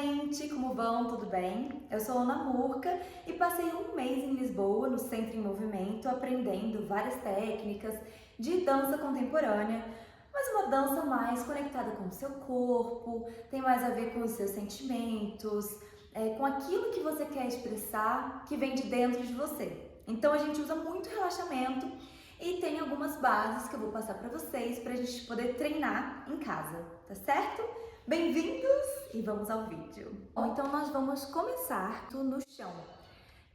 gente! Como vão? Tudo bem? Eu sou Ana Murca e passei um mês em Lisboa, no Centro em Movimento, aprendendo várias técnicas de dança contemporânea, mas uma dança mais conectada com o seu corpo, tem mais a ver com os seus sentimentos, com aquilo que você quer expressar, que vem de dentro de você. Então a gente usa muito relaxamento e tem algumas bases que eu vou passar para vocês para a gente poder treinar em casa, tá certo? Bem-vindos e vamos ao vídeo. Bom, então nós vamos começar no chão.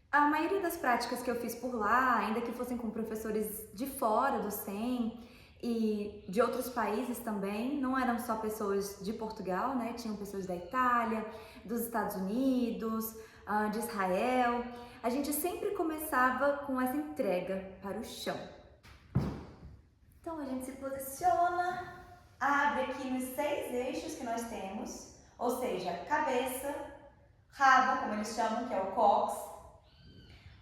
A maioria das práticas que eu fiz por lá, ainda que fossem com professores de fora do SEM e de outros países também, não eram só pessoas de Portugal, né? Tinham pessoas da Itália, dos Estados Unidos, de Israel. A gente sempre começava com essa entrega para o chão. Então a gente se posiciona, abre aqui nos 6 eixos que nós temos, ou seja, cabeça, rabo, como eles chamam, que é o cox,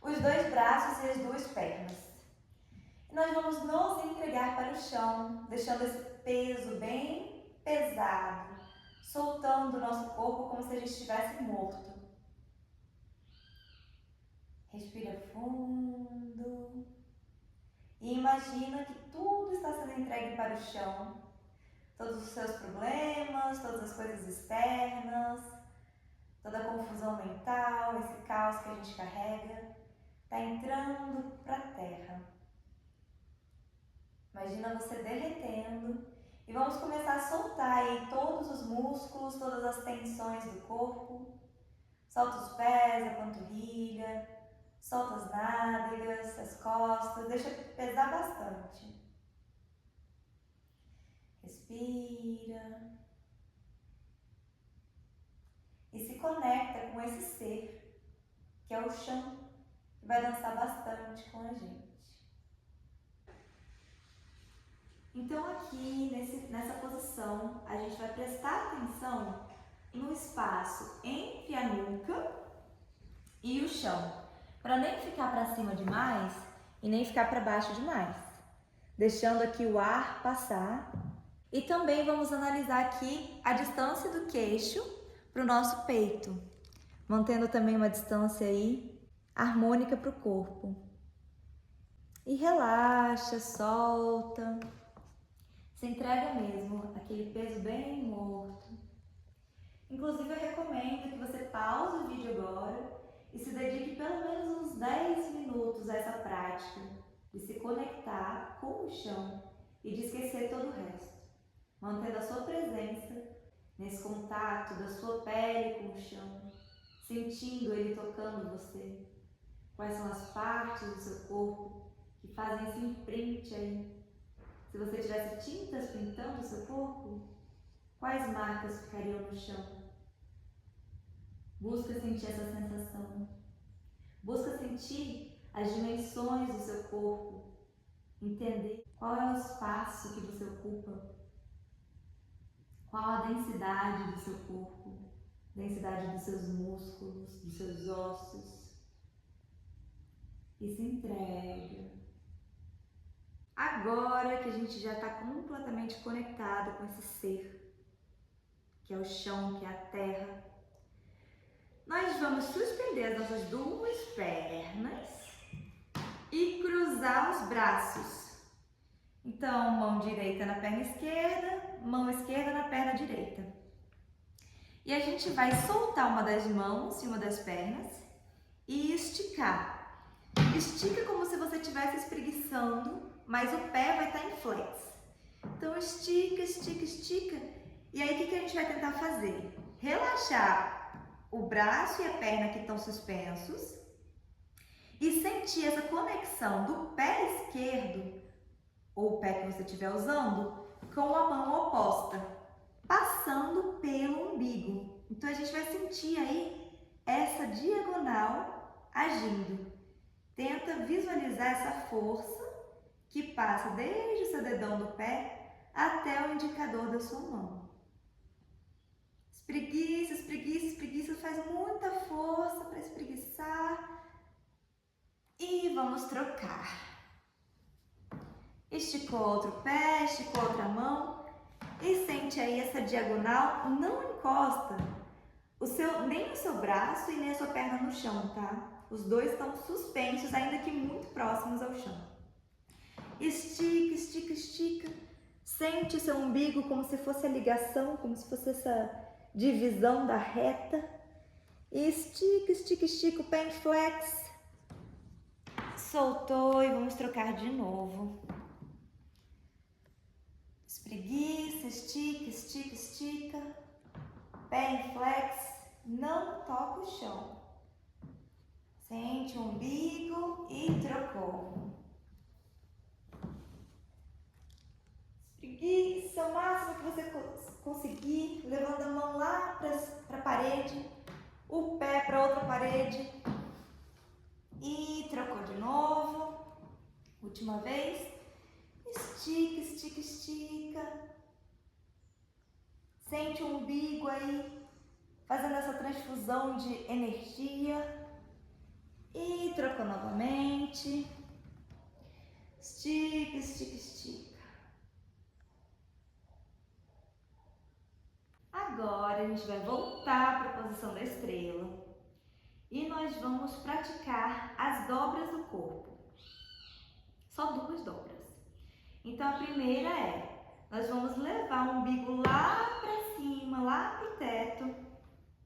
os 2 braços e as 2 pernas. E nós vamos nos entregar para o chão, deixando esse peso bem pesado, soltando o nosso corpo como se a gente estivesse morto. Respira fundo e imagina que tudo está sendo entregue para o chão. Todos os seus problemas, todas as coisas externas, toda a confusão mental, esse caos que a gente carrega, está entrando para a terra. Imagina você derretendo e vamos começar a soltar aí todos os músculos, todas as tensões do corpo. Solta os pés, a panturrilha, solta as nádegas, as costas, deixa pesar bastante. Respira e se conecta com esse ser, que é o chão, que vai dançar bastante com a gente. Então aqui, nessa posição, a gente vai prestar atenção no espaço entre a nuca e o chão, para nem ficar para cima demais e nem ficar para baixo demais, deixando aqui o ar passar. E também vamos analisar aqui a distância do queixo para o nosso peito, mantendo também uma distância aí harmônica para o corpo. E relaxa, solta, se entrega mesmo, aquele peso bem morto. Inclusive eu recomendo que você pause o vídeo agora e se dedique pelo menos uns 10 minutos a essa prática de se conectar com o chão e de esquecer todo o resto, mantendo a sua presença nesse contato da sua pele com o chão, sentindo ele tocando você. Quais são as partes do seu corpo que fazem esse imprint aí? Se você tivesse tintas pintando o seu corpo, quais marcas ficariam no chão? Busca sentir essa sensação. Busca sentir as dimensões do seu corpo, entender qual é o espaço que você ocupa, qual a densidade do seu corpo, densidade dos seus músculos, dos seus ossos. E se entrega. Agora que a gente já está completamente conectado com esse ser, que é o chão, que é a terra, nós vamos suspender as nossas 2 pernas e cruzar os braços. Então, mão direita na perna esquerda, mão esquerda na perna direita. E a gente vai soltar uma das mãos e uma das pernas e esticar. Estica como se você estivesse espreguiçando, mas o pé vai estar em flex. Então estica, estica, estica. E aí o que a gente vai tentar fazer? Relaxar o braço e a perna que estão suspensos e sentir essa conexão do pé esquerdo, ou o pé que você estiver usando, com a mão oposta, passando pelo umbigo. Então a gente vai sentir aí essa diagonal agindo. Tenta visualizar essa força que passa desde o seu dedão do pé até o indicador da sua mão. Espreguiça, espreguiça, espreguiça, faz muita força para espreguiçar. E vamos trocar. Esticou outro pé, esticou outra mão e sente aí essa diagonal, não encosta o seu nem o seu braço e nem a sua perna no chão, tá? Os dois estão suspensos, ainda que muito próximos ao chão. Estica, estica, estica. Sente seu umbigo como se fosse a ligação, como se fosse essa divisão da reta. Estica, estica, estica o pé em flex. Soltou e vamos trocar de novo. Espreguiça, estica, estica, estica. Pé em flex, não toca o chão. Sente o umbigo e trocou. Espreguiça o máximo que você conseguir, levando a mão lá para a parede, o pé para outra parede. E trocou de novo. Última vez. Estica, estica, estica. Sente o umbigo aí, fazendo essa transfusão de energia. E trocou novamente. Estica, estica, estica. Agora a gente vai voltar para a posição da estrela. E nós vamos praticar as dobras do corpo. Só 2 dobras. Então a primeira nós vamos levar o umbigo lá para cima, lá para o teto,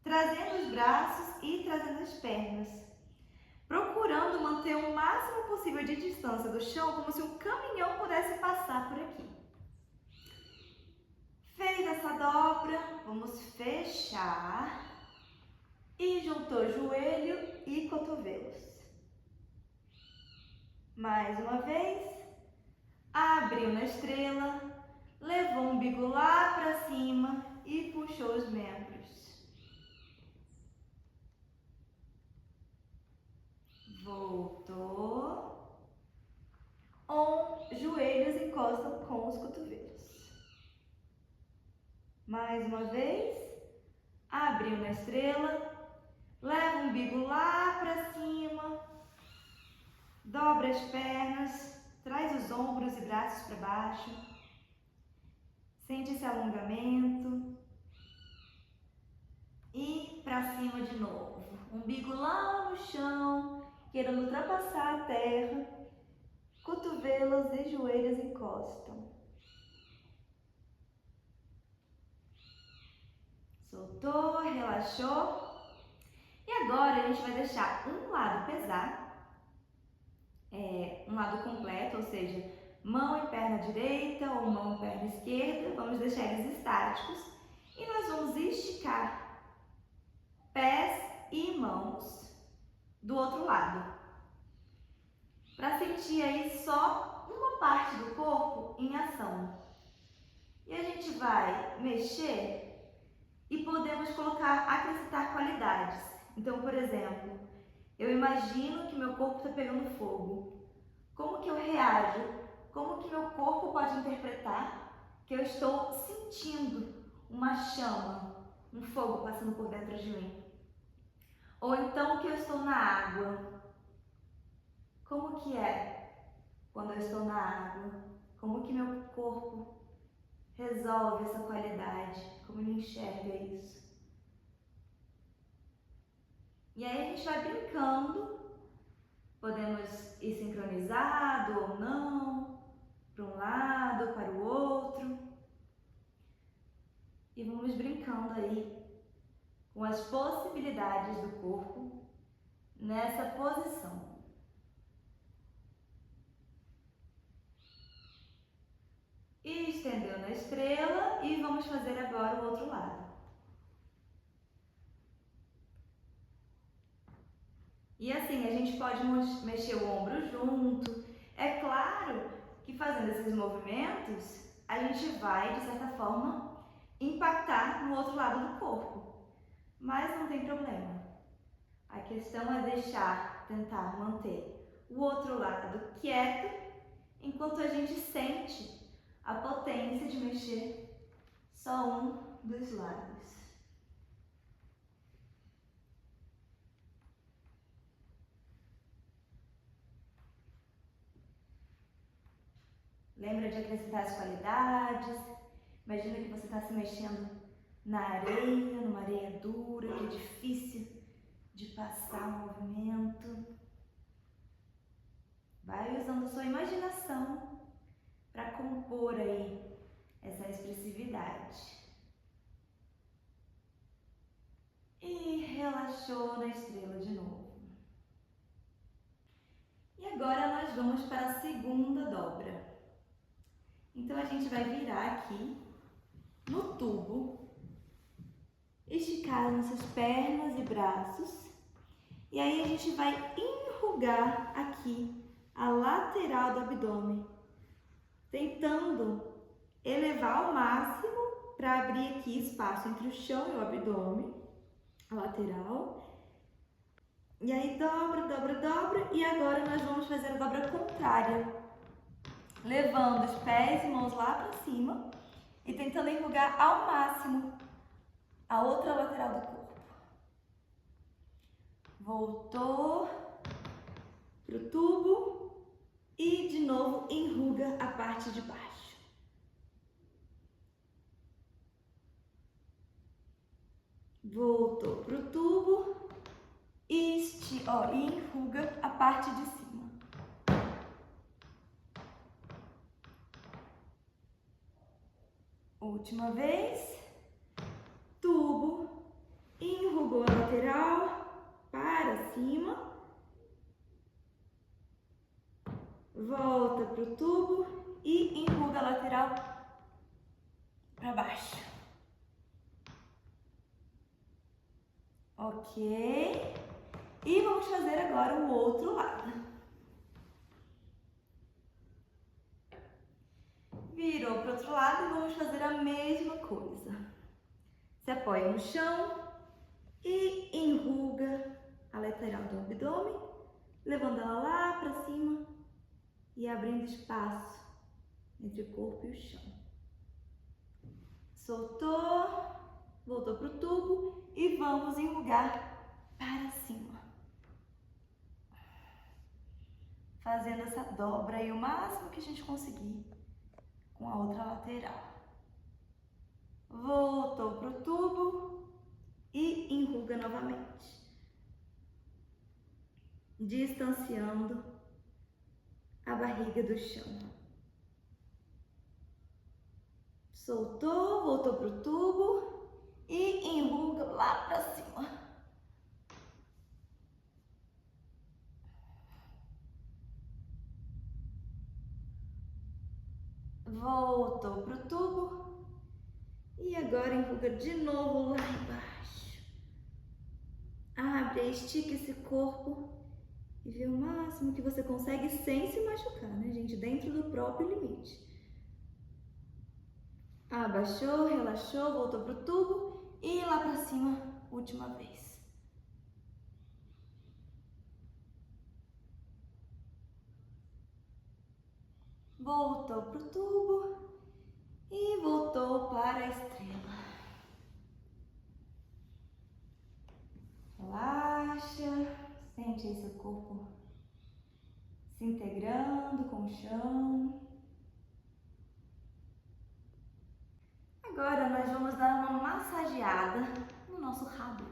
trazendo os braços e trazendo as pernas, procurando manter o máximo possível de distância do chão, como se um caminhão pudesse passar por aqui. Fez essa dobra, vamos fechar e juntou joelho e cotovelos. Mais uma vez, abriu na estrela, levou o umbigo lá para cima e puxou os membros. Voltou. Joelhos encostam com os cotovelos. Mais uma vez, abriu na estrela, leva o umbigo lá para cima, dobra as pernas, traz os ombros e braços para baixo, sente esse alongamento e para cima de novo, umbigo lá no chão, querendo ultrapassar a terra, cotovelos e joelhos encostam. Soltou, relaxou. E agora a gente vai deixar um lado pesar, um lado completo, ou seja, mão e perna direita ou mão e perna esquerda. Vamos deixar eles estáticos e nós vamos esticar pés e mãos do outro lado, para sentir aí só uma parte do corpo em ação. E a gente vai mexer e podemos acrescentar qualidades. Então, por exemplo, eu imagino que meu corpo está pegando fogo. Como que eu reajo? Como que meu corpo pode interpretar que eu estou sentindo uma chama, um fogo passando por dentro de mim? Ou então que eu estou na água. Como que é quando eu estou na água? Como que meu corpo resolve essa qualidade? Como ele enxerga isso? E aí a gente vai brincando, podemos ir sincronizado ou não, para um lado, para o outro. E vamos brincando aí com as possibilidades do corpo nessa posição. E estendeu na estrela e vamos fazer agora o outro lado. E assim, a gente pode mexer o ombro junto. É claro que fazendo esses movimentos, a gente vai, de certa forma, impactar no outro lado do corpo. Mas não tem problema. A questão é tentar manter o outro lado quieto, enquanto a gente sente a potência de mexer só um dos lados. Lembra de acrescentar as qualidades. Imagina que você está se mexendo na areia, numa areia dura, que é difícil relaxou na estrela de novo. E agora nós vamos para a segunda dobra. Então a gente vai virar aqui no tubo, esticar as nossas pernas e braços, e aí a gente vai enrugar aqui a lateral do abdômen, tentando elevar ao máximo para abrir aqui espaço entre o chão e o abdômen, a lateral. E aí dobra, dobra, dobra, e agora nós vamos fazer a dobra contrária, levando os pés e mãos lá para cima e tentando enrugar ao máximo a outra lateral do corpo. Voltou pro tubo e de novo enruga a parte de baixo. Voltou pro tubo e enruga a parte de cima. Última vez, tubo, enrugou a lateral para cima, volta pro tubo e enruga a lateral para baixo. Ok? E vamos fazer agora o outro lado. Virou para o outro lado e vamos fazer a mesma coisa. Se apoia no chão e enruga a lateral do abdômen, levando ela lá para cima e abrindo espaço entre o corpo e o chão. Soltou, voltou para o tubo e vamos enrugar para cima. Fazendo essa dobra aí o máximo que a gente conseguir com a outra lateral. Voltou para o tubo e enruga novamente, distanciando a barriga do chão. Soltou, voltou para o tubo e enruga lá para cima. Voltou para o tubo e agora enruga de novo lá embaixo. Abre, estica esse corpo e vê o máximo que você consegue sem se machucar, né, gente? Dentro do próprio limite. Abaixou, relaxou, voltou para o tubo e lá para cima, última vez. Voltou para o tubo e voltou para a estrela. Relaxa, sente aí seu corpo se integrando com o chão. Agora nós vamos dar uma massageada no nosso rabo.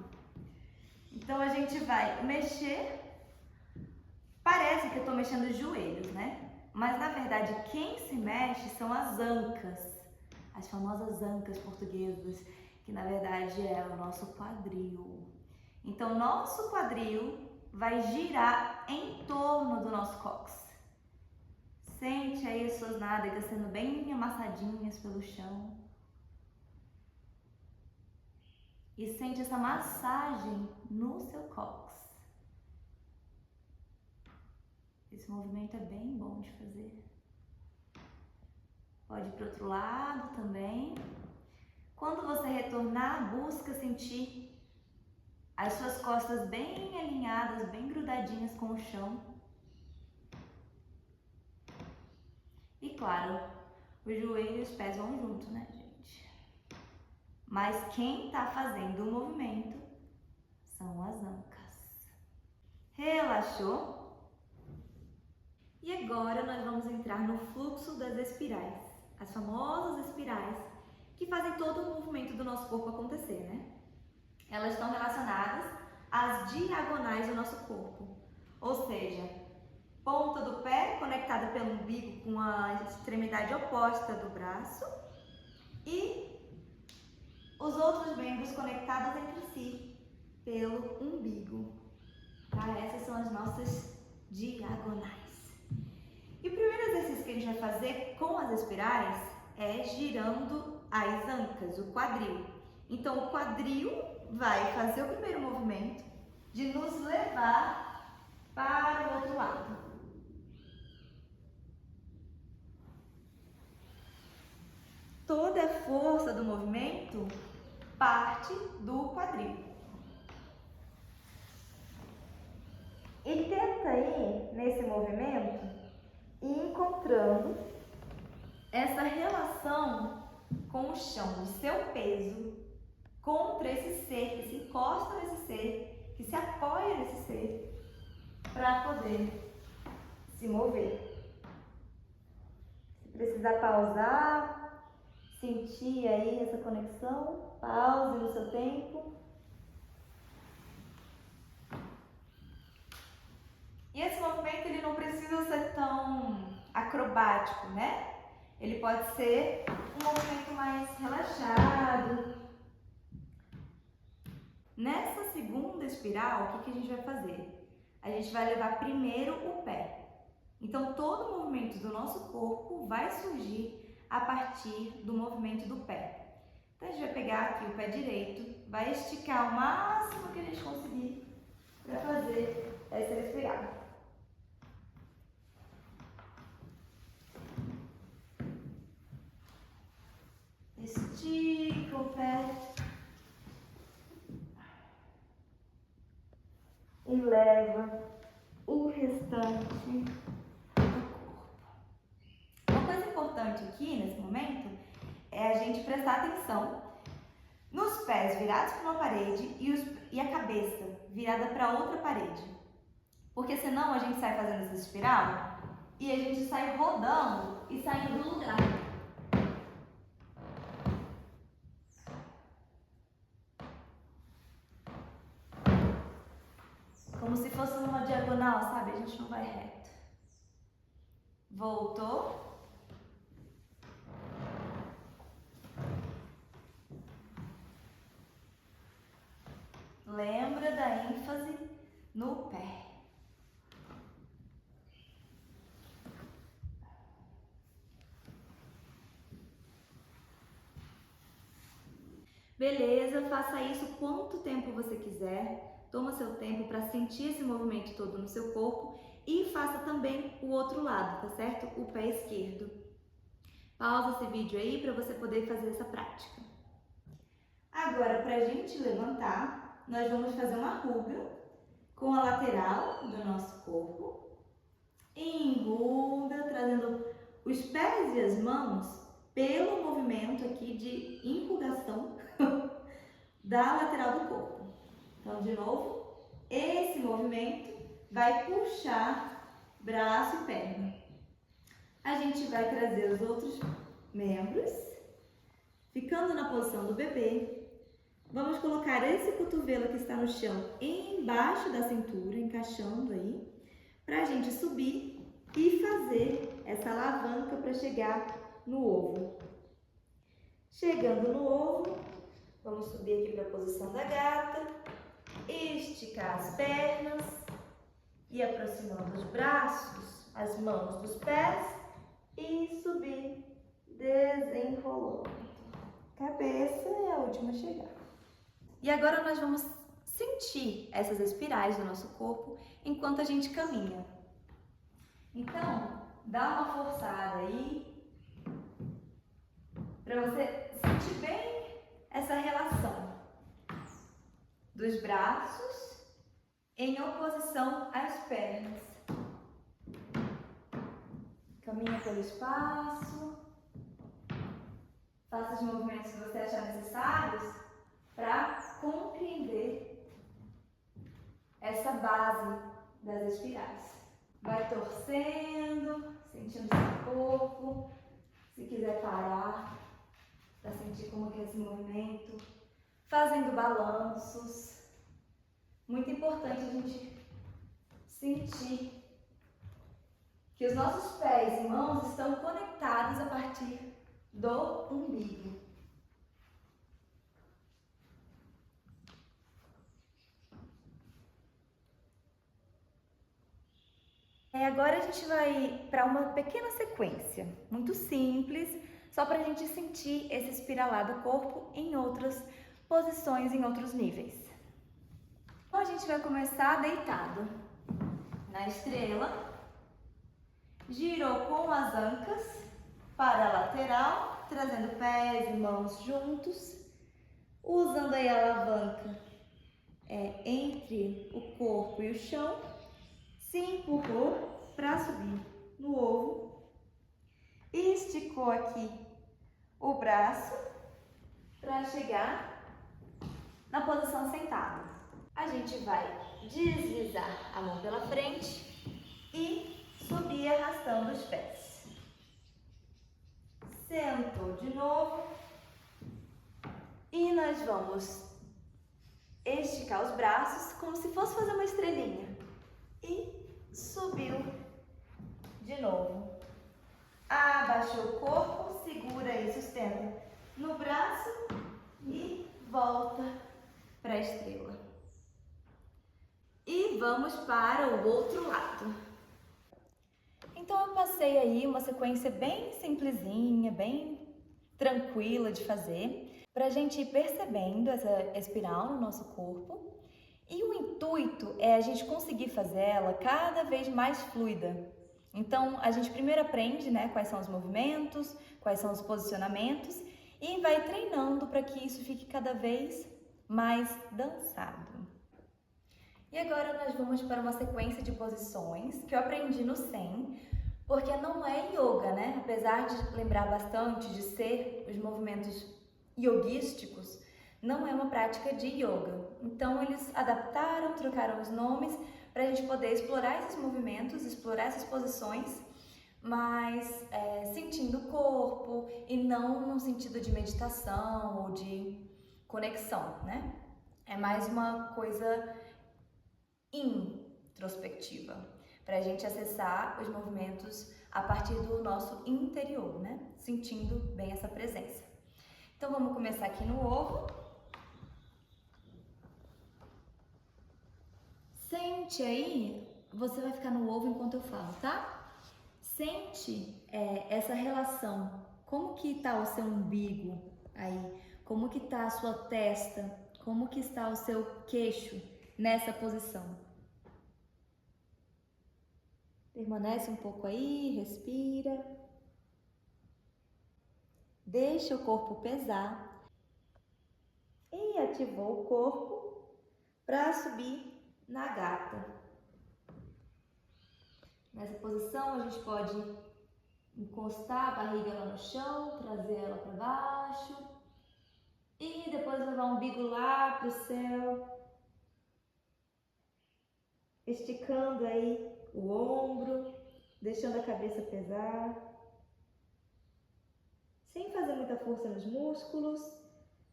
Então a gente vai mexer, parece que eu estou mexendo os joelhos, né? Mas na verdade quem se mexe são as ancas, as famosas ancas portuguesas, que na verdade é o nosso quadril. Então nosso quadril vai girar em torno do nosso cóccix. Sente aí as suas nádegas sendo bem amassadinhas pelo chão. E sente essa massagem no seu cóccix. Esse movimento é bem bom de fazer. Pode ir para o outro lado também. Quando você retornar, busca sentir as suas costas bem alinhadas, bem grudadinhas com o chão. E claro, os joelhos e os pés vão junto, né, gente? Mas quem está fazendo o movimento são as ancas. Relaxou? E agora nós vamos entrar no fluxo das espirais, as famosas espirais que fazem todo o movimento do nosso corpo acontecer, né? Elas estão relacionadas às diagonais do nosso corpo, ou seja, ponta do pé conectada pelo umbigo com a extremidade oposta do braço e os outros membros conectados entre si pelo umbigo, tá? Essas são as nossas diagonais. E o primeiro exercício que a gente vai fazer com as espirais é girando as ancas, o quadril. Então, o quadril vai fazer o primeiro movimento de nos levar para o outro lado. Toda a força do movimento parte do quadril. E tenta ir, nesse movimento, encontrando essa relação com o chão, o seu peso contra esse ser, que se encosta nesse ser, que se apoia nesse ser, para poder se mover. Se precisar pausar, sentir aí essa conexão, pause no seu tempo. E esse movimento ele não precisa ser tão acrobático, né? Ele pode ser um movimento mais relaxado. Nessa segunda espiral, o que a gente vai fazer? A gente vai levar primeiro o pé. Então, todo o movimento do nosso corpo vai surgir a partir do movimento do pé. Então, a gente vai pegar aqui o pé direito, vai esticar o máximo que a gente conseguir para fazer essa espiral. Estica o pé e leva o restante do corpo. Uma coisa importante aqui nesse momento é a gente prestar atenção nos pés virados para uma parede e a cabeça virada para outra parede. Porque senão a gente sai fazendo essa espiral e a gente sai rodando e saindo do lugar. Como se fosse uma diagonal, sabe? A gente não vai reto. Voltou. Lembra da ênfase no pé. Beleza, faça isso quanto tempo você quiser. Toma seu tempo para sentir esse movimento todo no seu corpo e faça também o outro lado, tá certo? O pé esquerdo. Pausa esse vídeo aí para você poder fazer essa prática. Agora, para a gente levantar, nós vamos fazer uma ruga com a lateral do nosso corpo. Enruga, trazendo os pés e as mãos pelo movimento aqui de enrugação da lateral do corpo. Então, de novo, esse movimento vai puxar braço e perna. A gente vai trazer os outros membros, ficando na posição do bebê. Vamos colocar esse cotovelo que está no chão embaixo da cintura, encaixando aí, para a gente subir e fazer essa alavanca para chegar no ovo. Chegando no ovo, vamos subir aqui para a posição da gata. Esticar as pernas e aproximando os braços, as mãos dos pés e subir, desenrolando. Cabeça é a última a chegar. E agora nós vamos sentir essas espirais do nosso corpo enquanto a gente caminha. Então, dá uma forçada aí para você sentir bem essa relação dos braços em oposição às pernas. Caminha pelo espaço. Faça os movimentos que você achar necessários para compreender essa base das espirais. Vai torcendo, sentindo seu corpo. Se quiser parar, para sentir como que é esse movimento. Fazendo balanços. Muito importante a gente sentir que os nossos pés e mãos estão conectados a partir do umbigo. Agora a gente vai para uma pequena sequência, muito simples, só para a gente sentir esse espiralar do corpo em outras posições, em outros níveis. Então a gente vai começar deitado na estrela, girou com as ancas para a lateral, trazendo pés e mãos juntos, usando aí a alavanca entre o corpo e o chão, se empurrou para subir no ovo, esticou aqui o braço para chegar na posição sentada. A gente vai deslizar a mão pela frente e subir arrastando os pés. Sentou de novo e nós vamos esticar os braços como se fosse fazer uma estrelinha e subiu de novo. Abaixou o corpo, segura e sustenta no braço e volta para a estrela. E vamos para o outro lado. Então eu passei aí uma sequência bem simplesinha, bem tranquila de fazer, para a gente ir percebendo essa espiral no nosso corpo. E o intuito é a gente conseguir fazer ela cada vez mais fluida. Então a gente primeiro aprende, né, quais são os movimentos, quais são os posicionamentos e vai treinando para que isso fique cada vez mais dançado. E agora nós vamos para uma sequência de posições que eu aprendi no Zen, porque não é yoga, né? Apesar de lembrar bastante de ser os movimentos yoguísticos, não é uma prática de yoga. Então eles adaptaram, trocaram os nomes para a gente poder explorar esses movimentos, explorar essas posições, mas sentindo o corpo e não no sentido de meditação ou de conexão, né? É mais uma coisa introspectiva, para a gente acessar os movimentos a partir do nosso interior, né? Sentindo bem essa presença. Então vamos começar aqui no ovo. Sente aí, você vai ficar no ovo enquanto eu falo, tá? Sente essa relação, como que tá o seu umbigo aí, como que tá a sua testa, como que está o seu queixo nessa posição. Permanece um pouco aí, respira. Deixa o corpo pesar. E ativou o corpo para subir na gata. Nessa posição a gente pode encostar a barriga lá no chão, trazer ela para baixo. E depois levar o umbigo lá para o céu. Esticando aí o ombro, deixando a cabeça pesar, sem fazer muita força nos músculos.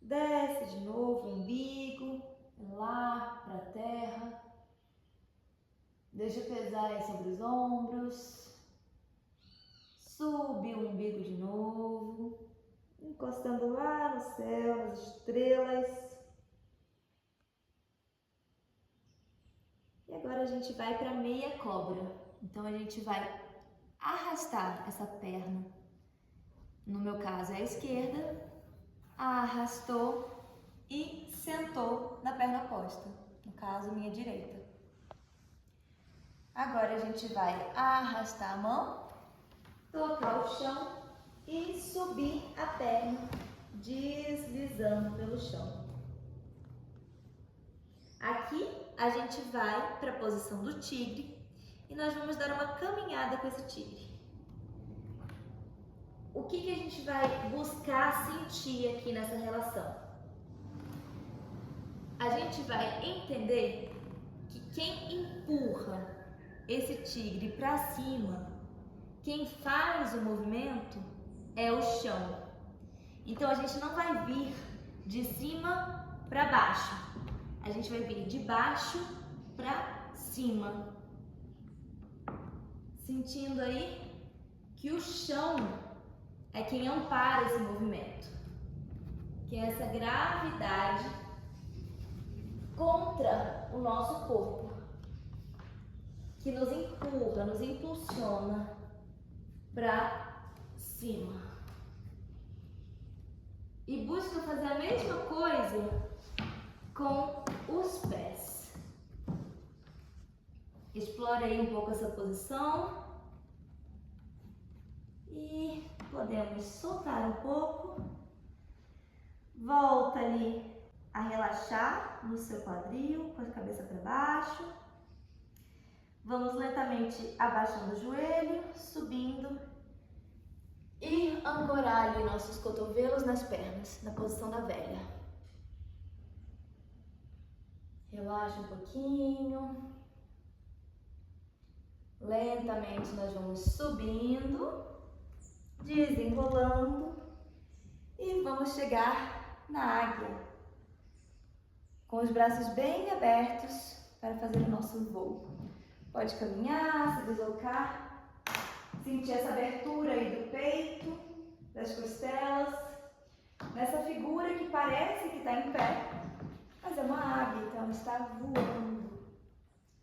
Desce de novo o umbigo, lá para a terra. Deixa pesar aí sobre os ombros. Sube o umbigo de novo, encostando lá no céu, nas estrelas. E agora a gente vai para meia cobra. Então a gente vai arrastar essa perna, no meu caso é a esquerda, arrastou e sentou na perna oposta, no caso minha direita. Agora a gente vai arrastar a mão, tocar o chão e subir a perna, deslizando pelo chão. Aqui a gente vai para a posição do tigre e nós vamos dar uma caminhada com esse tigre. O que a gente vai buscar sentir aqui nessa relação? A gente vai entender que quem empurra esse tigre para cima, quem faz o movimento é o chão. Então a gente não vai vir de cima para baixo, a gente vai vir de baixo para cima, sentindo aí que o chão é quem ampara esse movimento, que é essa gravidade contra o nosso corpo, que nos empurra, nos impulsiona para cima. E busca fazer a mesma coisa com os pés. Explorei um pouco essa posição e podemos soltar um pouco. Volta ali a relaxar no seu quadril, com a cabeça para baixo. Vamos lentamente abaixando o joelho, subindo e ancorar ali nossos cotovelos nas pernas, na posição da velha. Relaxa um pouquinho. Lentamente nós vamos subindo, desenrolando e vamos chegar na águia, com os braços bem abertos para fazer o nosso voo. Pode caminhar, se deslocar, sentir essa abertura aí do peito, das costelas, nessa figura que parece que está em pé, mas é uma águia, então está voando,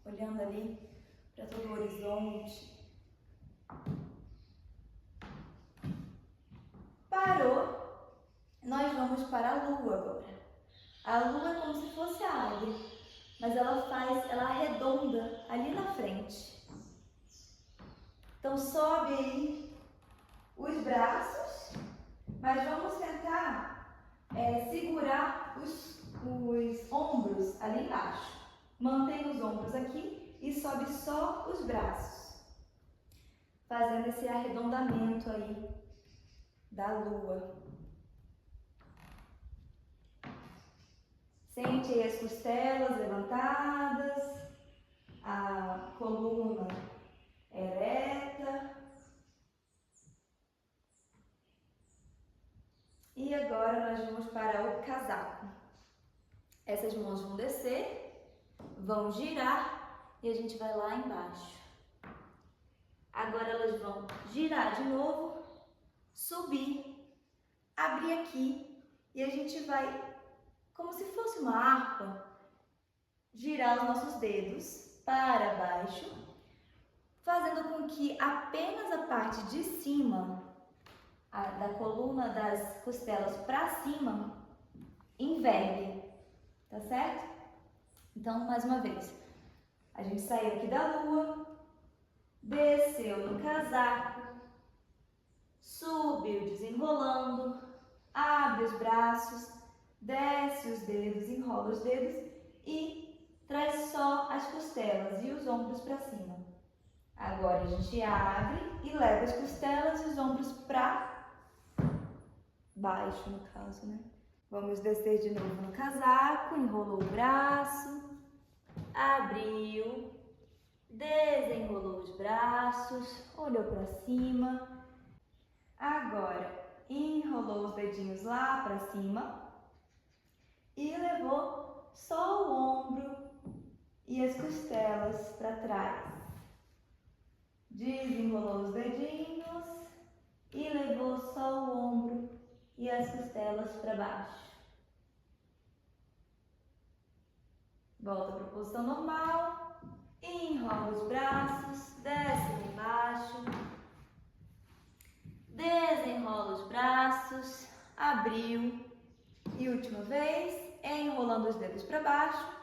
olhando ali para todo o horizonte. Parou, nós vamos para a lua agora. A lua é como se fosse a águia, mas ela arredonda ali na frente. Então sobe aí os braços, mas vamos tentar segurar os ombros ali embaixo. Mantém os ombros aqui e sobe só os braços, fazendo esse arredondamento aí da lua. Sente aí as costelas levantadas, a coluna ereta. E agora nós vamos para o casaco. Essas mãos vão descer, vão girar e a gente vai lá embaixo. Agora elas vão girar de novo, subir, abrir aqui e a gente vai, como se fosse uma harpa, girar os nossos dedos para baixo, fazendo com que apenas a parte de cima, da coluna das costelas para cima, envergue, tá certo? Então, mais uma vez, a gente saiu aqui da lua, desceu no casaco, subiu desenrolando, abre os braços, desce os dedos, enrola os dedos e traz só as costelas e os ombros para cima. Agora a gente abre e leva as costelas e os ombros para baixo, no caso, né? Vamos descer de novo no casaco, enrolou o braço, abriu, desenrolou os braços, olhou para cima. Agora enrolou os dedinhos lá para cima e levou só o ombro e as costelas para trás. Desenrolou os dedinhos e levou só o ombro e as costelas para baixo. Volta para a posição normal, enrola os braços, desce lá embaixo, desenrola os braços, abriu e última vez, enrolando os dedos para baixo,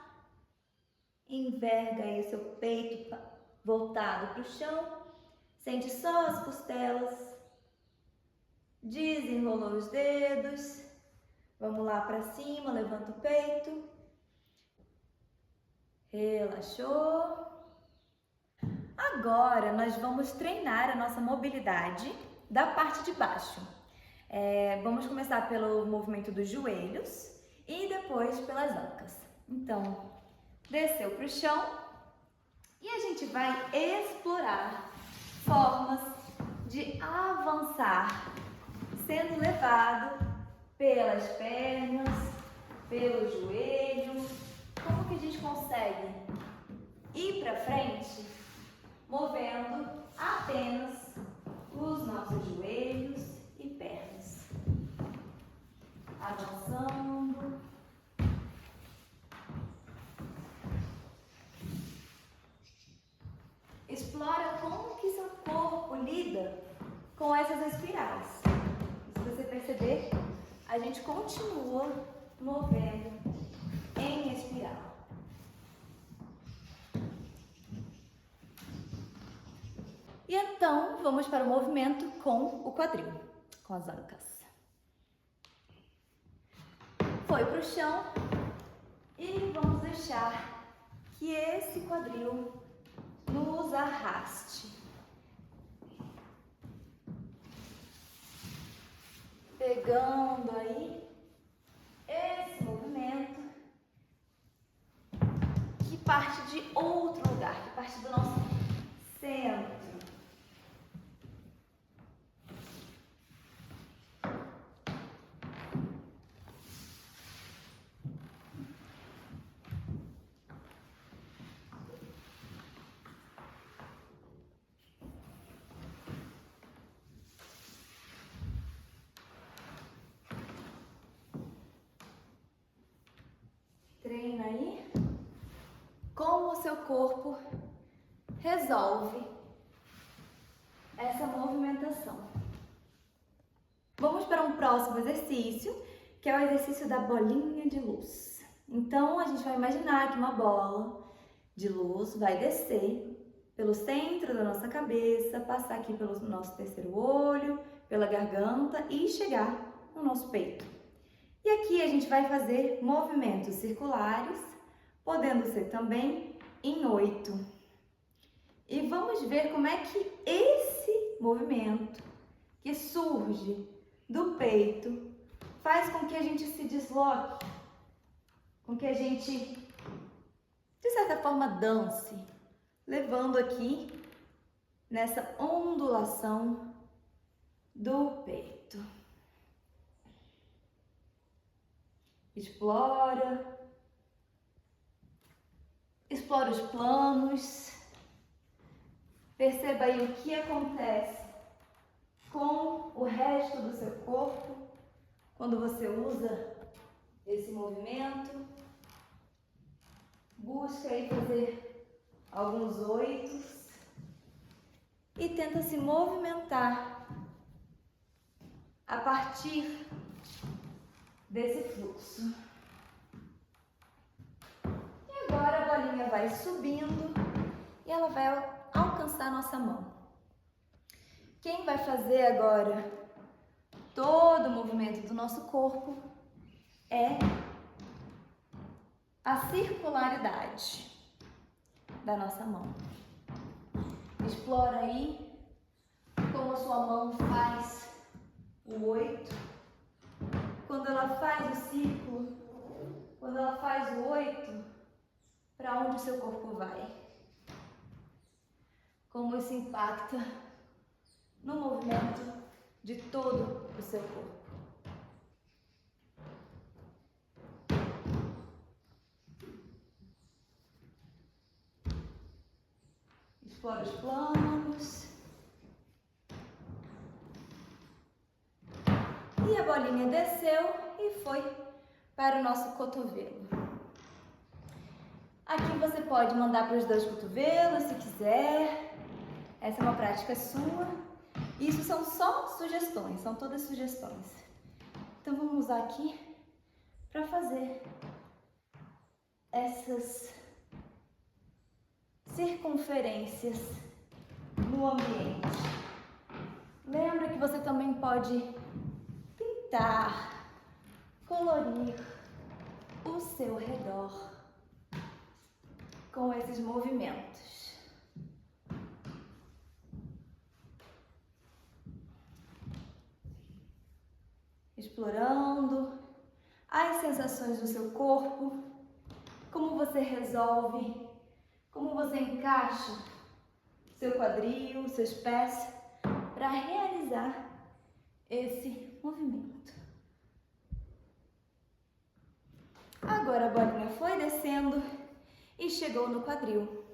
enverga aí o seu peito voltado para o chão, sente só as costelas, desenrolou os dedos, vamos lá para cima, levanta o peito, relaxou. Agora nós vamos treinar a nossa mobilidade da parte de baixo. Vamos começar pelo movimento dos joelhos e depois pelas ancas. Então, desceu para o chão e a gente vai explorar formas de avançar, sendo levado pelas pernas, pelos joelhos. Como que a gente consegue ir para frente movendo apenas os nossos joelhos e pernas? Avançando. com essas espirais. Se você perceber, a gente continua movendo em espiral. E então, vamos para o movimento com o quadril, com as ancas. Foi para o chão e vamos deixar que esse quadril nos arraste. Pegando aí esse movimento que parte de outro lugar, que parte do nosso centro. Treina aí como o seu corpo resolve essa movimentação. Vamos para um próximo exercício, que é o exercício da bolinha de luz. Então, a gente vai imaginar que uma bola de luz vai descer pelo centro da nossa cabeça, passar aqui pelo nosso terceiro olho, pela garganta e chegar no nosso peito. E aqui a gente vai fazer movimentos circulares, podendo ser também em 8. E vamos ver como é que esse movimento que surge do peito faz com que a gente se desloque, com que a gente, de certa forma, dance, levando aqui nessa ondulação do peito. Explora os planos, perceba aí o que acontece com o resto do seu corpo quando você usa esse movimento. Busca aí fazer alguns 8 e tenta se movimentar a partir desse fluxo. E agora a bolinha vai subindo e ela vai alcançar a nossa mão. Quem vai fazer agora todo o movimento do nosso corpo é a circularidade da nossa mão. Explora aí como a sua mão faz o 8. Quando ela faz o círculo, quando ela faz o 8, para onde o seu corpo vai? Como isso impacta no movimento de todo o seu corpo. Explora os planos. E a bolinha desceu e foi para o nosso cotovelo. Aqui você pode mandar para os 2 cotovelos, se quiser. Essa é uma prática sua. Isso são só sugestões, são todas sugestões. Então vamos usar aqui para fazer essas circunferências no ambiente. Lembra que você também pode pintar, colorir o seu redor com esses movimentos. Explorando as sensações do seu corpo, como você resolve, como você encaixa seu quadril, seus pés, para realizar esse movimento. Agora a bolinha foi descendo e chegou no quadril.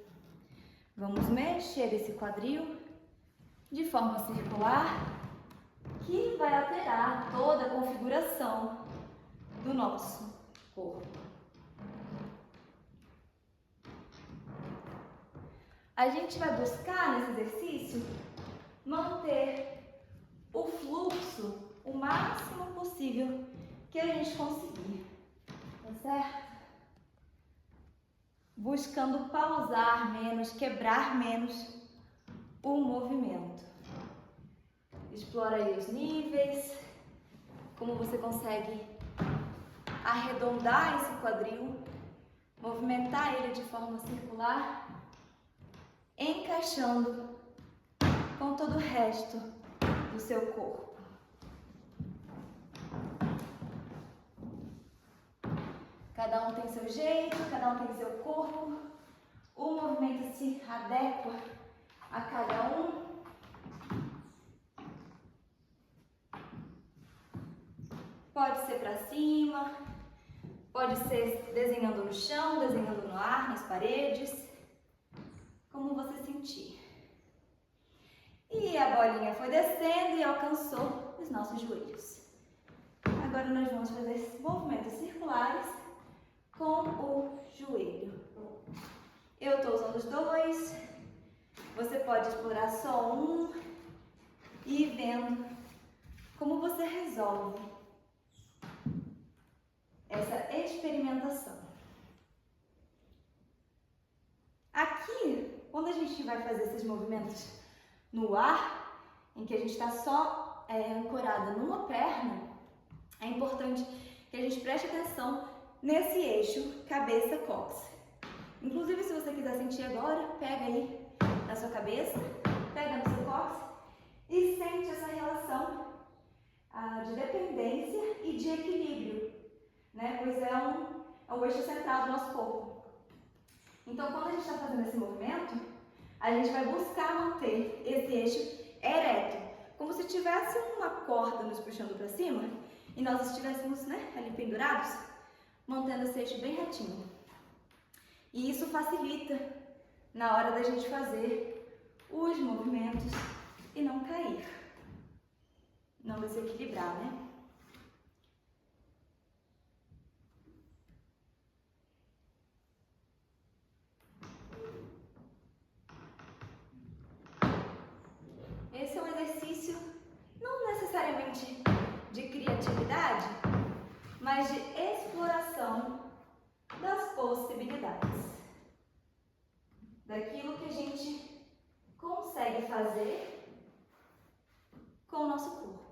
Vamos mexer esse quadril de forma circular, que vai alterar toda a configuração do nosso corpo. A gente vai buscar nesse exercício manter o fluxo o máximo possível que a gente conseguir, tá certo? Buscando pausar menos, quebrar menos o movimento. Explora aí os níveis, como você consegue arredondar esse quadril, movimentar ele de forma circular, encaixando com todo o resto do seu corpo. Cada um tem seu jeito, cada um tem seu corpo, o movimento se adequa a cada um. Pode ser para cima, pode ser desenhando no chão, desenhando no ar, nas paredes, como você sentir. E a bolinha foi descendo e alcançou os nossos joelhos. Agora nós vamos fazer movimentos circulares com o joelho. Eu estou usando os dois, você pode explorar só um e ir vendo como você resolve essa experimentação. Aqui, quando a gente vai fazer esses movimentos no ar, em que a gente está só ancorada numa perna, é importante que a gente preste atenção nesse eixo cabeça-cóccix. Inclusive, se você quiser sentir agora, pega aí na sua cabeça, pega no seu cóccix e sente essa relação de dependência e de equilíbrio, né? Pois é o eixo central do nosso corpo. Então, quando a gente está fazendo esse movimento, a gente vai buscar manter esse eixo ereto, como se tivesse uma corda nos puxando para cima e nós estivéssemos, né, ali pendurados, mantendo esse eixo bem retinho. E isso facilita na hora da gente fazer os movimentos e não cair, não desequilibrar, né? Esse é um exercício não necessariamente de criatividade, mas de exploração das possibilidades, daquilo que a gente consegue fazer com o nosso corpo.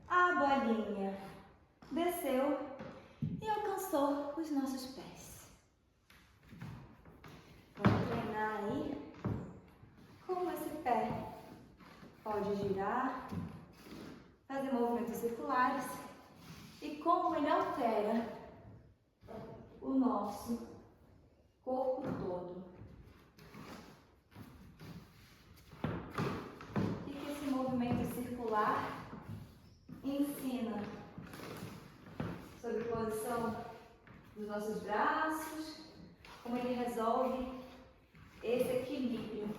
A bolinha desceu e alcançou os nossos pés. Vamos treinar aí como esse pé pode girar, fazer movimentos circulares e como ele altera o nosso corpo todo. E que esse movimento circular ensina sobre a posição dos nossos braços, como ele resolve esse equilíbrio.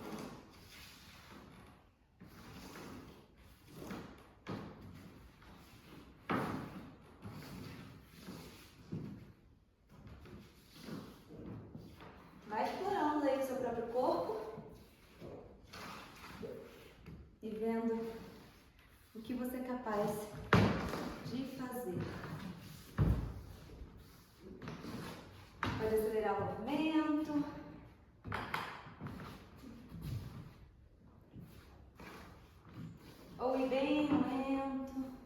Vai explorando aí o seu próprio corpo e vendo o que você é capaz de fazer. Pode acelerar o movimento. Ou ir bem lento.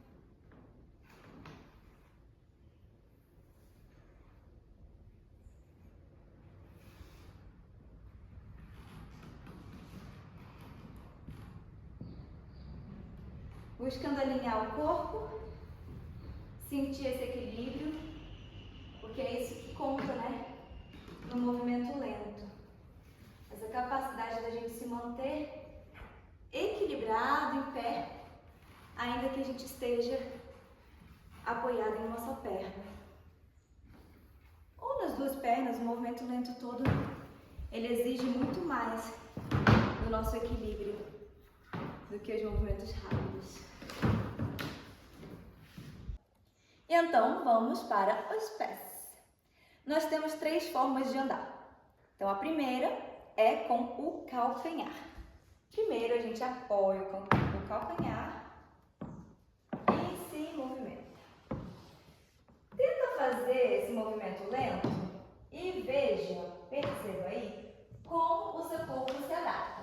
Buscando alinhar o corpo, sentir esse equilíbrio, porque é isso que conta, né? No movimento lento. Essa capacidade da gente se manter equilibrado em pé, ainda que a gente esteja apoiado em uma só perna. Ou nas duas pernas, o movimento lento todo, ele exige muito mais do nosso equilíbrio. do que os movimentos rápidos. E então, vamos para os pés. Nós temos 3 formas de andar. Então, a primeira é com o calcanhar. Primeiro, a gente apoia o calcanhar e se movimenta. Tenta fazer esse movimento lento e perceba aí, como o seu corpo se adapta.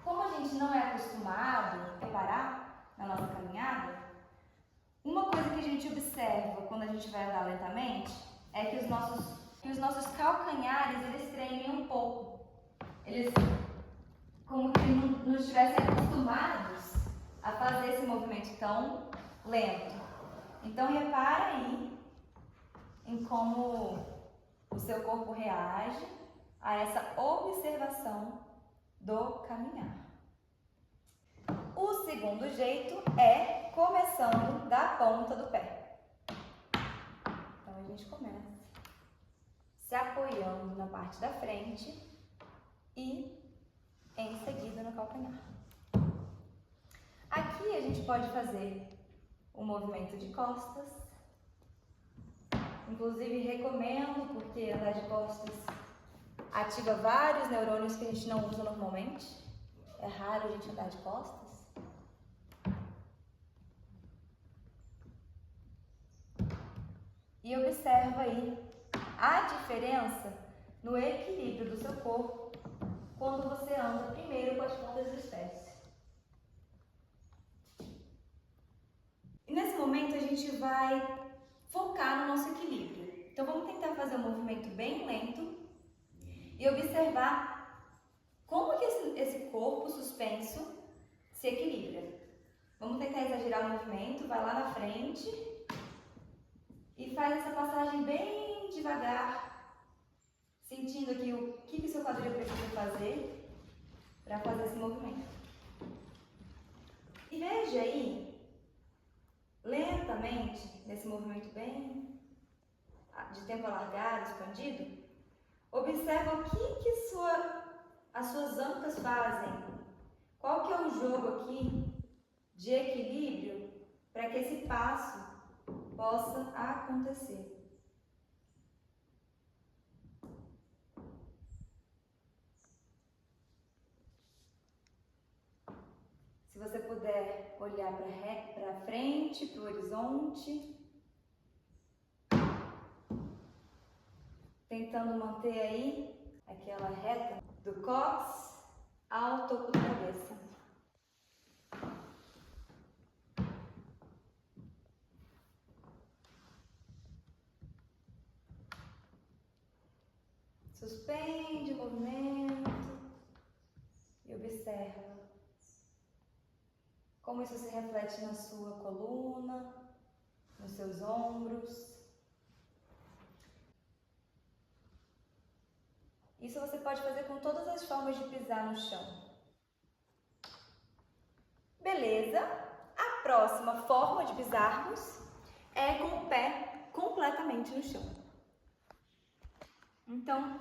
Como a gente não é acostumado a parar na nossa caminhada, uma coisa que a gente observa quando a gente vai andar lentamente é que os nossos calcanhares, eles tremem um pouco. Eles como que não estivessem acostumados a fazer esse movimento tão lento. Então, repara aí em como o seu corpo reage a essa observação do caminhar. O segundo jeito é começando da ponta do pé. Então, a gente começa se apoiando na parte da frente e em seguida no calcanhar. Aqui a gente pode fazer um movimento de costas. Inclusive recomendo, porque andar de costas ativa vários neurônios que a gente não usa normalmente. É raro a gente andar de costas. E observa aí a diferença no equilíbrio do seu corpo quando você anda primeiro com as pontas dos pés. E nesse momento a gente vai focar no nosso equilíbrio. Então vamos tentar fazer um movimento bem lento e observar como que esse corpo suspenso se equilibra. Vamos tentar exagerar o movimento, vai lá na frente e faz essa passagem bem devagar, sentindo aqui o que o seu quadril precisa fazer para fazer esse movimento. E veja aí, lentamente, nesse movimento bem de tempo alargado, expandido, observa o que as suas ancas fazem. Qual que é o jogo aqui de equilíbrio para que esse passo possa acontecer. Se você puder olhar para frente, para o horizonte, tentando manter aí aquela reta do cóccix ao topo da cabeça. Suspende o movimento e observa como isso se reflete na sua coluna, nos seus ombros. Isso você pode fazer com todas as formas de pisar no chão. Beleza? A próxima forma de pisarmos é com o pé completamente no chão. Então,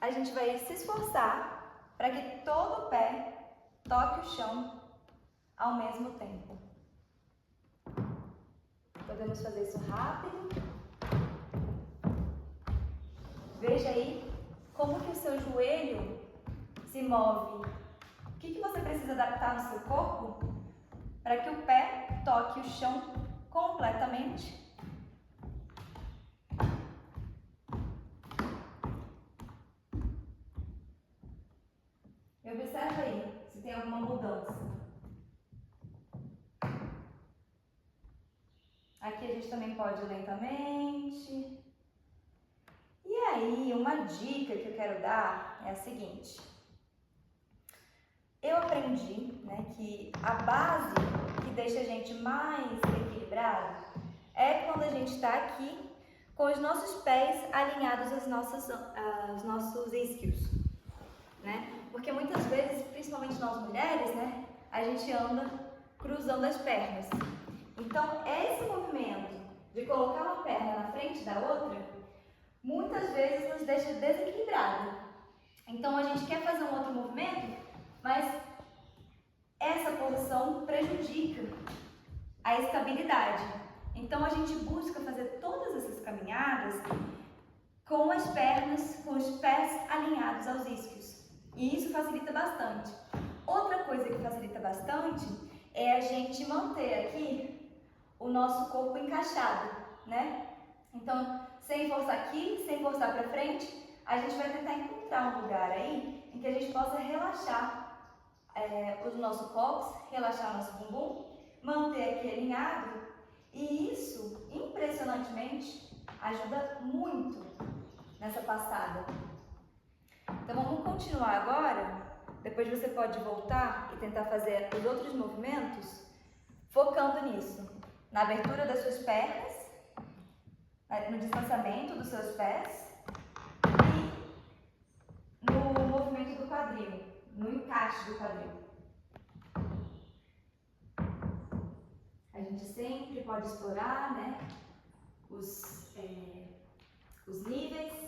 a gente vai se esforçar para que todo o pé toque o chão ao mesmo tempo. Podemos fazer isso rápido. Veja aí como que o seu joelho se move. O que você precisa adaptar no seu corpo para que o pé toque o chão completamente. E observa aí se tem alguma mudança. Aqui a gente também pode ir lentamente. E aí, uma dica que eu quero dar é a seguinte. Eu aprendi, que a base que deixa a gente mais equilibrado é quando a gente está aqui com os nossos pés alinhados aos nossos isquios, Porque muitas vezes, principalmente nós mulheres, a gente anda cruzando as pernas. Então, esse movimento de colocar uma perna na frente da outra, muitas vezes nos deixa desequilibrado. Então, a gente quer fazer um outro movimento, mas essa posição prejudica a estabilidade. Então a gente busca fazer todas essas caminhadas com as pernas, com os pés alinhados aos isquios. E isso facilita bastante. Outra coisa que facilita bastante é a gente manter aqui o nosso corpo encaixado, né? Então, sem forçar aqui, sem forçar para frente, a gente vai tentar encontrar um lugar aí em que a gente possa relaxar o nosso cóccix, relaxar o nosso bumbum, manter aqui alinhado, e isso, impressionantemente, ajuda muito nessa passada. Então vamos continuar agora, depois você pode voltar e tentar fazer os outros movimentos, focando nisso, na abertura das suas pernas, no distanciamento dos seus pés e no movimento do quadril, no encaixe do quadril. A gente sempre pode explorar, né, os níveis.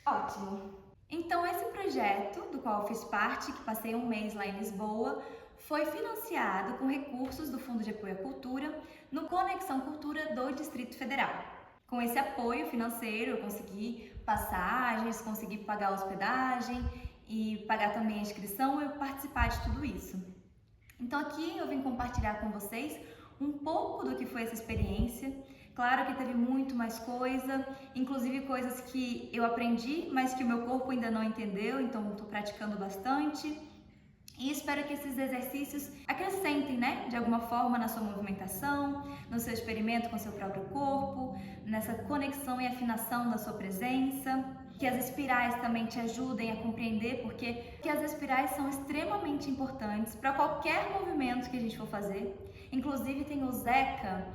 Ótimo! Então esse projeto, do qual eu fiz parte, que passei um mês lá em Lisboa, foi financiado com recursos do Fundo de Apoio à Cultura no Conexão Cultura do Distrito Federal. Com esse apoio financeiro, eu consegui passagens, consegui pagar a hospedagem e pagar também a inscrição e participar de tudo isso. Então aqui eu vim compartilhar com vocês um pouco do que foi essa experiência. Claro que teve muito mais coisa, inclusive coisas que eu aprendi, mas que o meu corpo ainda não entendeu, então estou praticando bastante. E espero que esses exercícios acrescentem, né, de alguma forma na sua movimentação, no seu experimento com o seu próprio corpo, nessa conexão e afinação da sua presença. Que as espirais também te ajudem a compreender porque as espirais são extremamente importantes para qualquer movimento que a gente for fazer. Inclusive tem o Zeca,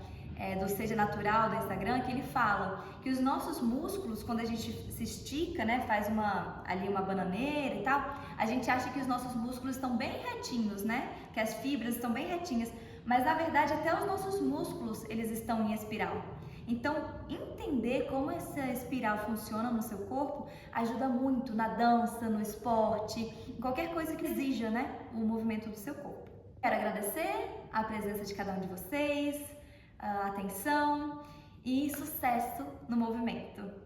do Seja Natural, do Instagram, que ele fala que os nossos músculos, quando a gente se estica, né, faz uma bananeira e tal, a gente acha que os nossos músculos estão bem retinhos, né, que as fibras estão bem retinhas, mas na verdade até os nossos músculos, eles estão em espiral. Então, entender como essa espiral funciona no seu corpo ajuda muito na dança, no esporte, em qualquer coisa que exija, né, o movimento do seu corpo. Quero agradecer a presença de cada um de vocês, a atenção e sucesso no movimento!